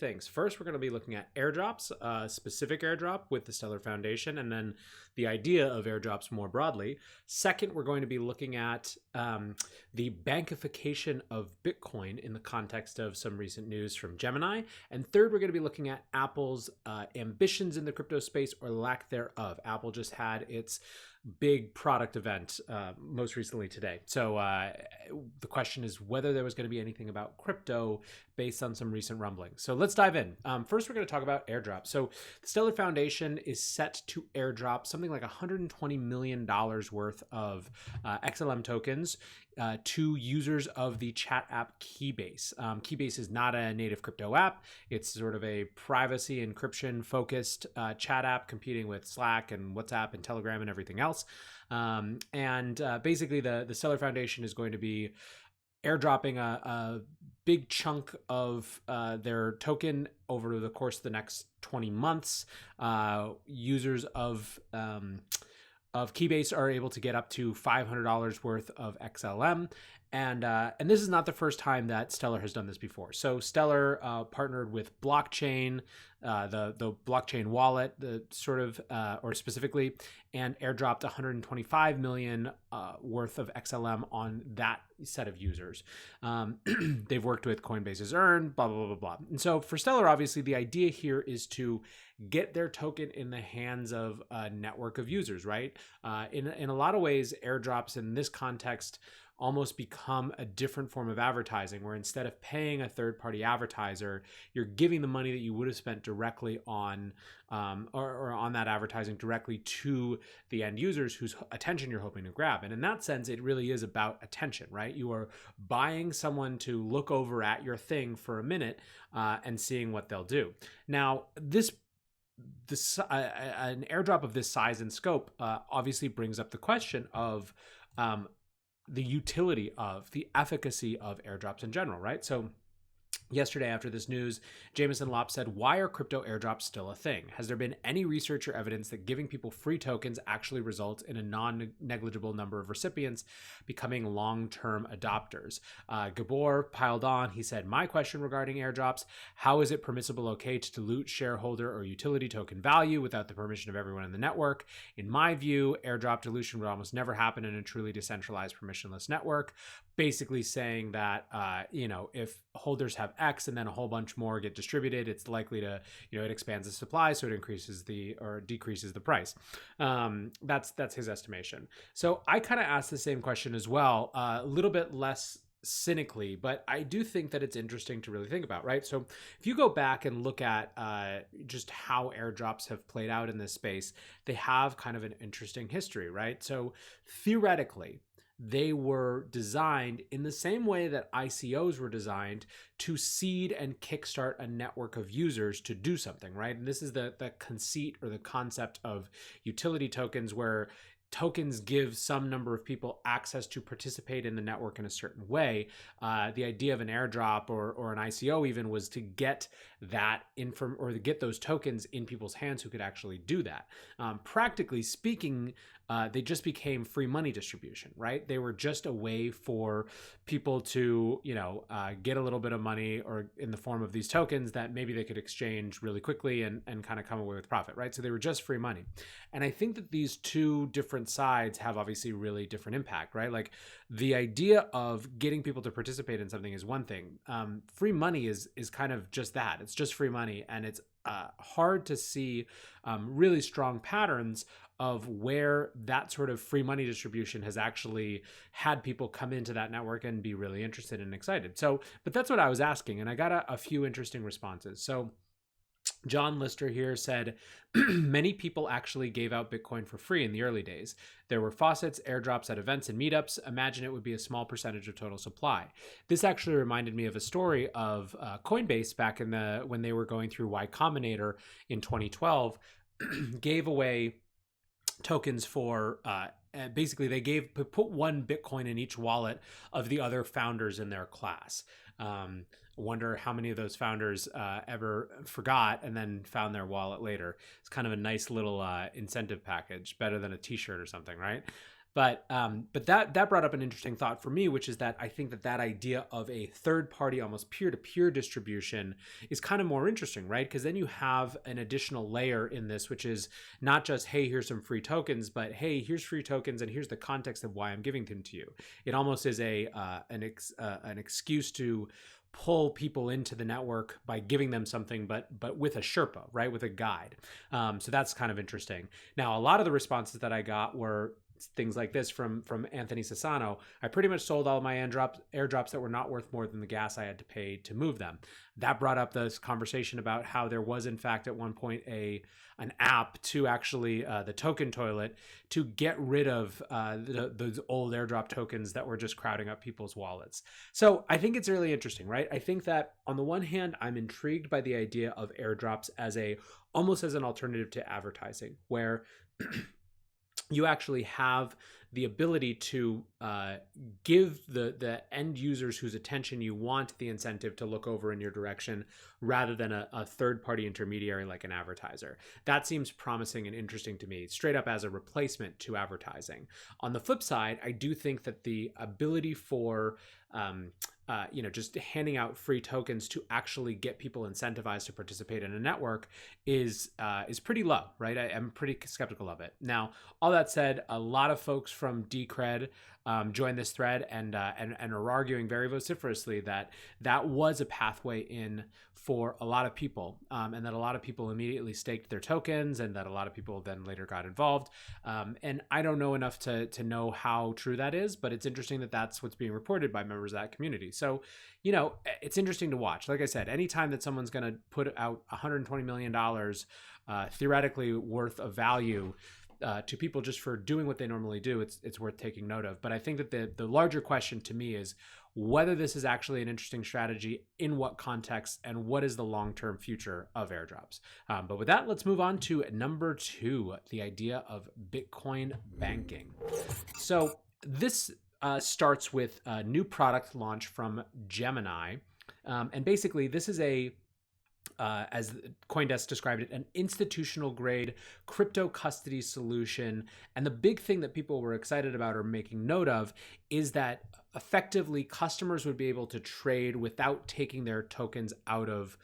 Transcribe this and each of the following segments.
things. First, we're going to be looking at airdrops, specific airdrop with the Stellar Foundation, and then the idea of airdrops more broadly. Second, we're going to be looking at the bankification of Bitcoin in the context of some recent news from Gemini. And third, we're going to be looking at Apple's ambitions in the crypto space or lack thereof. Apple just had its big product event most recently today. So the question is whether there was going to be anything about crypto based on some recent rumblings. So let's dive in. First, we're going to talk about airdrop. So the Stellar Foundation is set to airdrop something like $120 million worth of XLM tokens to users of the chat app Keybase. Keybase is not a native crypto app. It's sort of a privacy encryption focused chat app competing with Slack and WhatsApp and Telegram and everything else. Basically the Stellar Foundation is going to be airdropping a big chunk of their token over the course of the next 20 months. Users of Keybase are able to get up to $500 worth of XLM. And this is not the first time that Stellar has done this before. So Stellar partnered with blockchain, the blockchain wallet, or specifically, and airdropped 125 million worth of XLM on that set of users. They've worked with Coinbase's Earn, blah, blah, blah, blah, blah. And so for Stellar, obviously, the idea here is to get their token in the hands of a network of users, right? In a lot of ways, airdrops in this context almost become a different form of advertising, where instead of paying a third-party advertiser, you're giving the money that you would have spent directly on or on that advertising directly to the end users whose attention you're hoping to grab. And in that sense, it really is about attention, right? You are buying someone to look over at your thing for a minute and seeing what they'll do. Now, an airdrop of this size and scope obviously brings up the question of the utility of, the efficacy of airdrops in general, right? So yesterday, after this news, Jameson Lopp said, why are crypto airdrops still a thing? Has there been any research or evidence that giving people free tokens actually results in a non-negligible number of recipients becoming long-term adopters? Gabor piled on. He said, my question regarding airdrops, how is it permissible okay to dilute shareholder or utility token value without the permission of everyone in the network? In my view, airdrop dilution would almost never happen in a truly decentralized permissionless network. Basically saying that, if holders have X and then a whole bunch more get distributed, it's likely to, it expands the supply, so it increases or decreases the price. That's his estimation. So I kind of asked the same question as well, a little bit less cynically, but I do think that it's interesting to really think about, right? So if you go back and look at just how airdrops have played out in this space, they have kind of an interesting history, right? So theoretically, they were designed in the same way that ICOs were designed to seed and kickstart a network of users to do something, right? And this is the conceit or the concept of utility tokens, where tokens give some number of people access to participate in the network in a certain way. The idea of an airdrop or an ICO even was to get that or to get those tokens in people's hands who could actually do that. Practically speaking, they just became free money distribution, right? They were just a way for people to, get a little bit of money or in the form of these tokens that maybe they could exchange really quickly and kind of come away with profit, right? So they were just free money. And I think that these two different sides have obviously really different impact, right? Like the idea of getting people to participate in something is one thing. Free money is kind of just that. It's just free money. And it's hard to see really strong patterns of where that sort of free money distribution has actually had people come into that network and be really interested and excited. So, but that's what I was asking, and I got a few interesting responses. So John Lister here said, many people actually gave out Bitcoin for free in the early days. There were faucets, airdrops at events and meetups. Imagine it would be a small percentage of total supply. This actually reminded me of a story of Coinbase back when they were going through Y Combinator in 2012, gave away tokens for basically they put one Bitcoin in each wallet of the other founders in their class. Wonder how many of those founders ever forgot and then found their wallet later. It's kind of a nice little incentive package, better than a t-shirt or something, right? But that brought up an interesting thought for me, which is that I think that idea of a third party, almost peer to peer distribution is kind of more interesting, right? Because then you have an additional layer in this, which is not just, hey, here's some free tokens, but hey, here's free tokens and here's the context of why I'm giving them to you. It almost is an excuse to pull people into the network by giving them something, but with a Sherpa, right, with a guide. So that's kind of interesting. Now, a lot of the responses that I got were things like this from Anthony Sassano. I pretty much sold all of my airdrops that were not worth more than the gas I had to pay to move them. That brought up this conversation about how there was, in fact, at one point an app to actually the token toilet to get rid of those old airdrop tokens that were just crowding up people's wallets. So I think it's really interesting, right? I think that on the one hand, I'm intrigued by the idea of airdrops as almost as an alternative to advertising, where you actually have the ability to give the end users whose attention you want the incentive to look over in your direction, rather than a third-party intermediary like an advertiser. That seems promising and interesting to me, straight up as a replacement to advertising. On the flip side, I do think that the ability for just handing out free tokens to actually get people incentivized to participate in a network is pretty low, right? I'm pretty skeptical of it. Now, all that said, a lot of folks from Decred joined this thread and are arguing very vociferously that was a pathway in for a lot of people, and that a lot of people immediately staked their tokens, and that a lot of people then later got involved. And I don't know enough to know how true that is, but it's interesting that that's what's being reported by members of that community. So, it's interesting to watch. Like I said, anytime that someone's going to put out $120 million theoretically worth of value to people just for doing what they normally do, it's worth taking note of. But I think that the larger question to me is whether this is actually an interesting strategy, in what context, and what is the long-term future of airdrops. But with that, let's move on to number 2, the idea of Bitcoin banking. So this starts with a new product launch from Gemini. And basically, this is as CoinDesk described it, an institutional grade crypto custody solution. And the big thing that people were excited about or making note of is that effectively customers would be able to trade without taking their tokens out of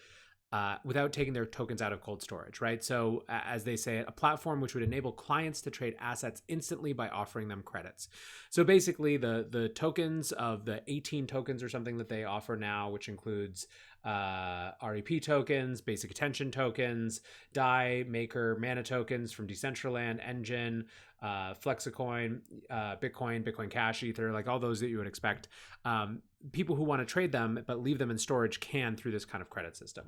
cold storage, right? So as they say, a platform which would enable clients to trade assets instantly by offering them credits. So basically the tokens of the 18 tokens or something that they offer now, which includes REP tokens, basic attention tokens, DAI, Maker, Mana tokens from Decentraland, Engine, Flexicoin, Bitcoin Cash, Ether, like all those that you would expect. People who want to trade them but leave them in storage can through this kind of credit system.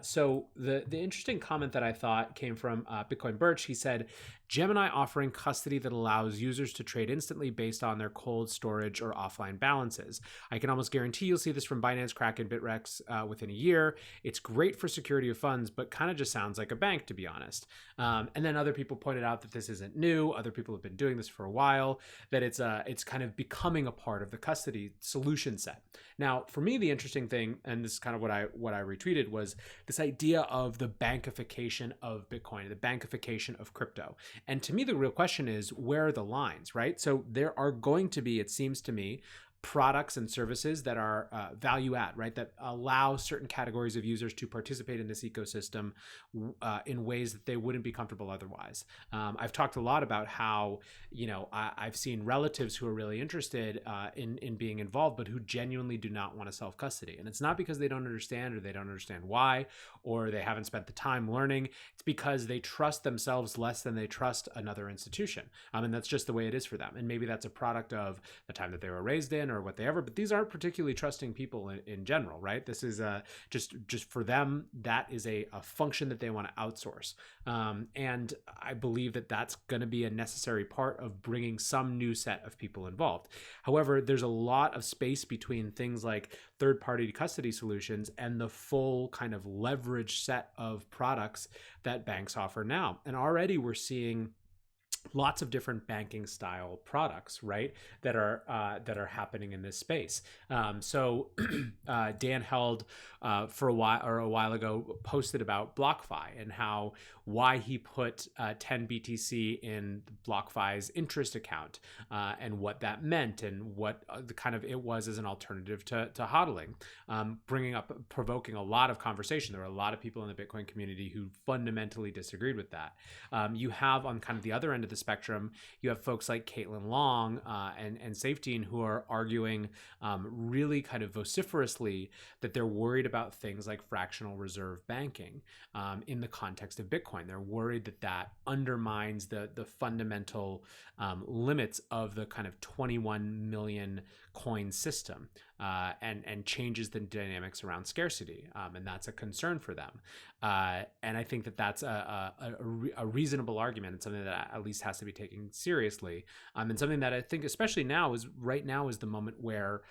So the interesting comment that I thought came from Bitcoin Birch. He said, Gemini offering custody that allows users to trade instantly based on their cold storage or offline balances. I can almost guarantee you'll see this from Binance, Kraken, Bitrex within a year. It's great for security of funds, but kind of just sounds like a bank, to be honest. And then other people pointed out that this isn't new. Other people have been doing this for a while, that it's kind of becoming a part of the custody solution set. Now, for me, the interesting thing, and this is kind of what I retweeted, was this idea of the bankification of Bitcoin, the bankification of crypto. And to me, the real question is, where are the lines, right? So there are going to be, it seems to me, products and services that are value add, right? That allow certain categories of users to participate in this ecosystem in ways that they wouldn't be comfortable otherwise. I've talked a lot about how, I've seen relatives who are really interested in being involved, but who genuinely do not want to self-custody. And it's not because they don't understand, or they don't understand why, or they haven't spent the time learning. It's because they trust themselves less than they trust another institution. And that's just the way it is for them. And maybe that's a product of the time that they were raised in, or whatever, but these aren't particularly trusting people in general, right? This is just for them, that is a function that they want to outsource. And I believe that that's going to be a necessary part of bringing some new set of people involved. However, there's a lot of space between things like third-party custody solutions and the full kind of leverage set of products that banks offer now. And already we're seeing lots of different banking style products, right, that are happening in this space. So Dan Held for a while ago posted about BlockFi and how why he put 10 BTC in BlockFi's interest account, and what that meant and what the kind of it was as an alternative to hodling, provoking a lot of conversation. There were a lot of people in the Bitcoin community who fundamentally disagreed with that. You have on kind of the other end of the spectrum, you have folks like Caitlin Long and Safetine who are arguing really kind of vociferously that they're worried about things like fractional reserve banking in the context of Bitcoin. They're worried that that undermines the fundamental limits of the kind of 21 million coin system, and changes the dynamics around scarcity, and that's a concern for them. And I think that that's a reasonable argument, and something that at least has to be taken seriously, and something that I think especially now is the moment where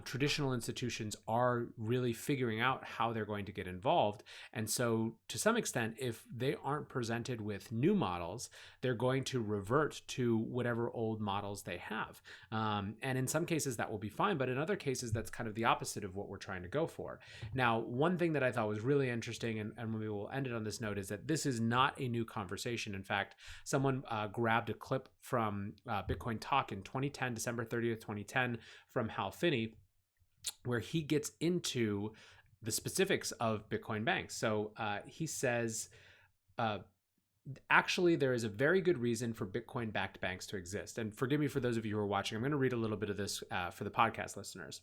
traditional institutions are really figuring out how they're going to get involved. And so to some extent, if they aren't presented with new models, they're going to revert to whatever old models they have. And in some cases that will be fine, but in other cases that's kind of the opposite of what we're trying to go for. Now, one thing that I thought was really interesting, and we will end it on this note, is that this is not a new conversation. In fact, someone grabbed a clip from Bitcoin Talk in 2010, December 30th, 2010, from Hal Finney, where he gets into the specifics of Bitcoin banks. So he says, actually, there is a very good reason for Bitcoin-backed banks to exist. And forgive me for those of you who are watching, I'm going to read a little bit of this for the podcast listeners.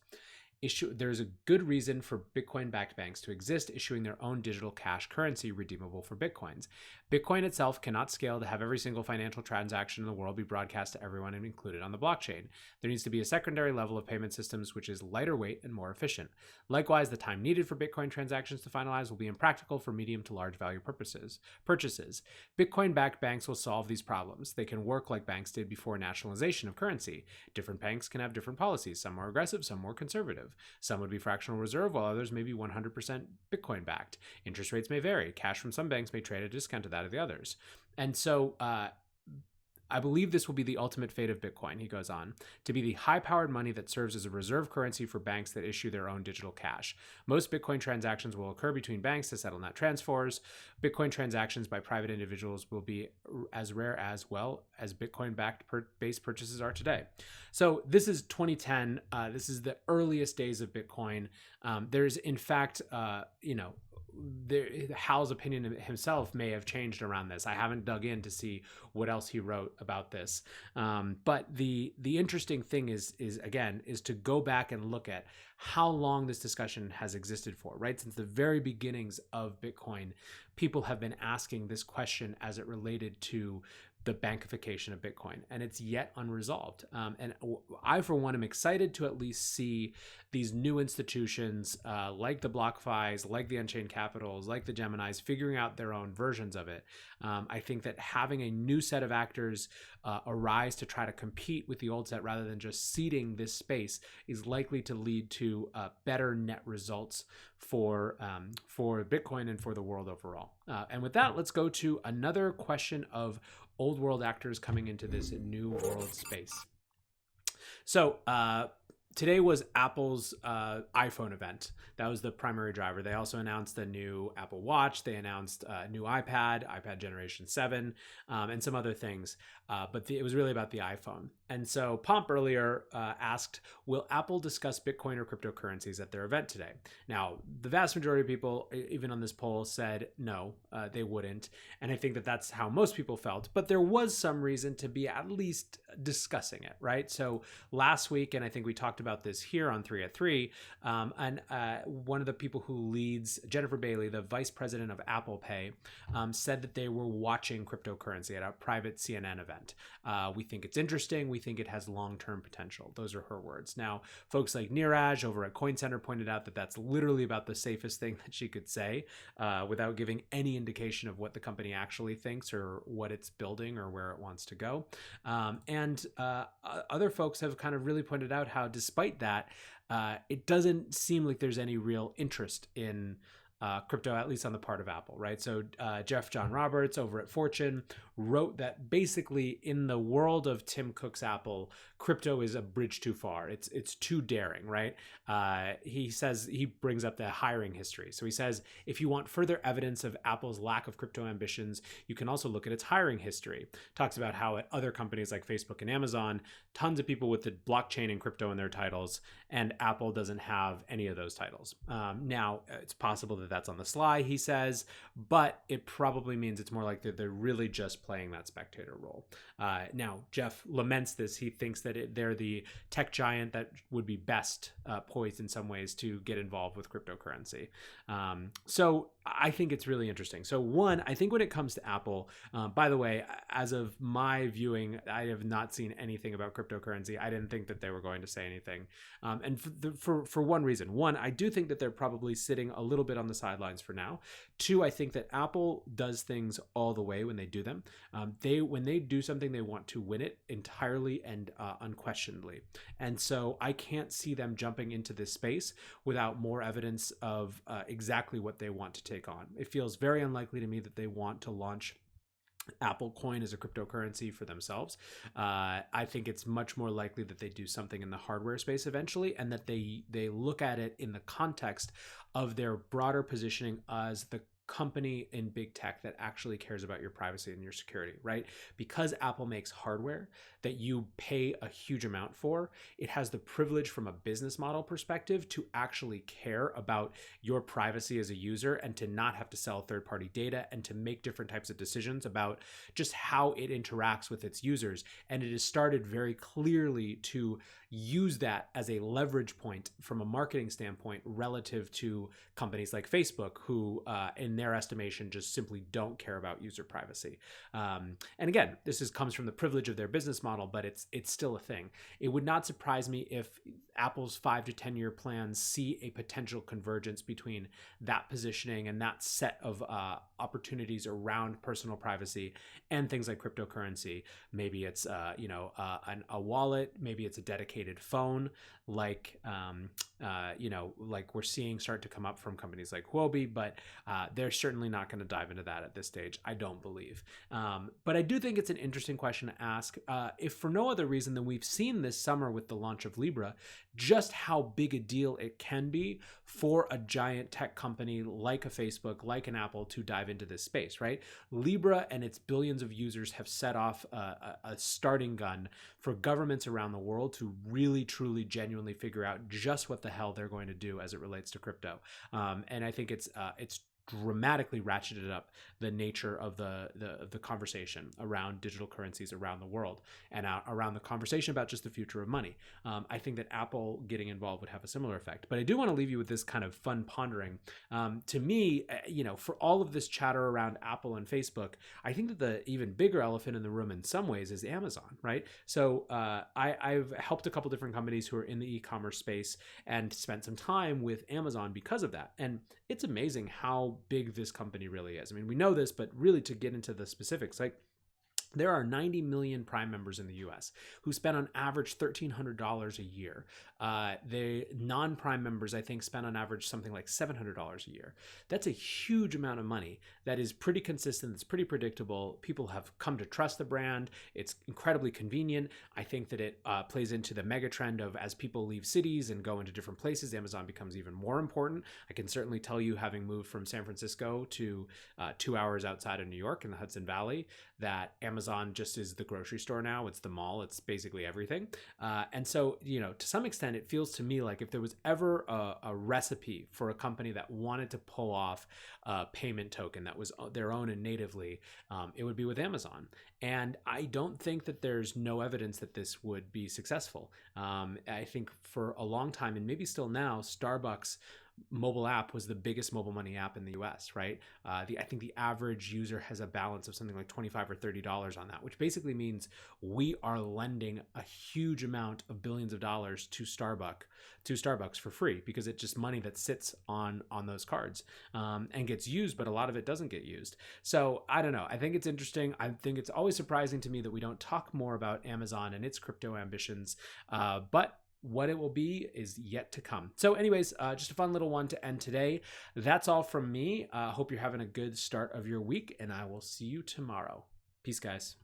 There's a good reason for Bitcoin-backed banks to exist, issuing their own digital cash currency redeemable for Bitcoins. Bitcoin itself cannot scale to have every single financial transaction in the world be broadcast to everyone and included on the blockchain. There needs to be a secondary level of payment systems which is lighter weight and more efficient. Likewise, the time needed for Bitcoin transactions to finalize will be impractical for medium to large value purchases. Bitcoin-backed banks will solve these problems. They can work like banks did before nationalization of currency. Different banks can have different policies, some more aggressive, some more conservative. Some would be fractional reserve, while others may be 100% Bitcoin backed. Interest rates may vary. Cash from some banks may trade at a discount to that of the others. And so I believe this will be the ultimate fate of Bitcoin, he goes on, to be the high-powered money that serves as a reserve currency for banks that issue their own digital cash. Most Bitcoin transactions will occur between banks to settle net transfers. Bitcoin transactions by private individuals will be as rare as Bitcoin-backed base purchases are today. So this is 2010. This is the earliest days of Bitcoin. There's, in fact, Hal's opinion himself may have changed around this. I haven't dug in to see what else he wrote about this. But the interesting thing is to go back and look at how long this discussion has existed for, right? Since the very beginnings of Bitcoin, people have been asking this question as it related to the bankification of Bitcoin, and it's yet unresolved. And I, for one, am excited to at least see these new institutions like the BlockFis, like the Unchained Capitals, like the Geminis, figuring out their own versions of it. I think that having a new set of actors arise to try to compete with the old set rather than just seeding this space is likely to lead to better net results for Bitcoin and for the world overall. And with that, let's go to another question of old world actors coming into this new world space. So today was Apple's iPhone event. That was the primary driver. They also announced a new Apple Watch. They announced a new iPad Generation 7, and some other things. But it was really about the iPhone. And so Pomp earlier asked, will Apple discuss Bitcoin or cryptocurrencies at their event today? Now, the vast majority of people, even on this poll, said no, they wouldn't. And I think that that's how most people felt. But there was some reason to be at least discussing it, right? So last week, and I think we talked about this here on 3 at 3, and one of the people who leads, Jennifer Bailey, the vice president of Apple Pay, said that they were watching cryptocurrency at a private CNN event. We think it's interesting. We think it has long-term potential. Those are her words. Now, folks like Neeraj over at Coin Center pointed out that that's literally about the safest thing that she could say without giving any indication of what the company actually thinks or what it's building or where it wants to go. And other folks have kind of really pointed out how, despite that, it doesn't seem like there's any real interest in crypto, at least on the part of Apple, right? So John Roberts over at Fortune wrote that basically in the world of Tim Cook's Apple, crypto is a bridge too far. It's too daring, right? He says, he brings up the hiring history. So he says, if you want further evidence of Apple's lack of crypto ambitions, you can also look at its hiring history. Talks about how at other companies like Facebook and Amazon, tons of people with the blockchain and crypto in their titles, and Apple doesn't have any of those titles. Now, it's possible that that's on the sly, he says, but it probably means it's more like they're really just playing that spectator role. Now, Jeff laments this. He thinks that they're the tech giant that would be best poised in some ways to get involved with cryptocurrency. So I think it's really interesting. So one, I think when it comes to Apple, by the way, as of my viewing, I have not seen anything about cryptocurrency. I didn't think that they were going to say anything. And for one reason. One, I do think that they're probably sitting a little bit on the sidelines for now. Two, I think that Apple does things all the way when they do them. When they do something, they want to win it entirely and unquestionably. And so I can't see them jumping into this space without more evidence of exactly what they want to take on. It feels very unlikely to me that they want to launch Apple Coin as a cryptocurrency for themselves. I think it's much more likely that they do something in the hardware space eventually, and that they look at it in the context of their broader positioning as the company in big tech that actually cares about your privacy and your security, right? Because Apple makes hardware that you pay a huge amount for, it has the privilege from a business model perspective to actually care about your privacy as a user and to not have to sell third-party data and to make different types of decisions about just how it interacts with its users. And it has started very clearly to use that as a leverage point from a marketing standpoint relative to companies like Facebook, who in their estimation just simply don't care about user privacy. And again, this comes from the privilege of their business model, but it's still a thing. It would not surprise me if Apple's 5 to 10 year plans see a potential convergence between that positioning and that set of opportunities around personal privacy and things like cryptocurrency. Maybe it's a wallet, maybe it's a dedicated phone, like like we're seeing start to come up from companies like Huobi, but they're certainly not going to dive into that at this stage, I don't believe. But I do think it's an interesting question to ask, if for no other reason than we've seen this summer with the launch of Libra, just how big a deal it can be for a giant tech company like a Facebook, like an Apple, to dive into this space, right? Libra and its billions of users have set off a starting gun for governments around the world to really, truly, genuinely figure out just what the hell they're going to do as it relates to crypto. And I think it's dramatically ratcheted up the nature of the conversation around digital currencies around the world and around the conversation about just the future of money. I think that Apple getting involved would have a similar effect. But I do want to leave you with this kind of fun pondering. To me, for all of this chatter around Apple and Facebook, I think that the even bigger elephant in the room in some ways is Amazon, right? So I've helped a couple different companies who are in the e-commerce space and spent some time with Amazon because of that. And it's amazing how big this company really is. I mean, we know this, but really to get into the specifics, like there are 90 million Prime members in the US who spend on average $1,300 a year. The non-Prime members, I think, spend on average something like $700 a year. That's a huge amount of money that is pretty consistent. It's pretty predictable. People have come to trust the brand. It's incredibly convenient. I think that it plays into the mega trend of as people leave cities and go into different places, Amazon becomes even more important. I can certainly tell you, having moved from San Francisco to 2 hours outside of New York in the Hudson Valley, that Amazon just is the grocery store now. It's the mall. It's basically everything. And so, to some extent, it feels to me like if there was ever a recipe for a company that wanted to pull off a payment token that was their own and natively, it would be with Amazon. And I don't think that there's no evidence that this would be successful. I think for a long time, and maybe still now, Starbucks mobile app was the biggest mobile money app in the US, right? I think the average user has a balance of something like $25 or $30 on that, which basically means we are lending a huge amount of billions of dollars to Starbucks for free, because it's just money that sits on those cards and gets used, but a lot of it doesn't get used. So I don't know. I think it's interesting. I think it's always surprising to me that we don't talk more about Amazon and its crypto ambitions, but What it will be is yet to come. So anyways, just a fun little one to end today. That's all from me. Hope you're having a good start of your week, and I will see you tomorrow. Peace, guys.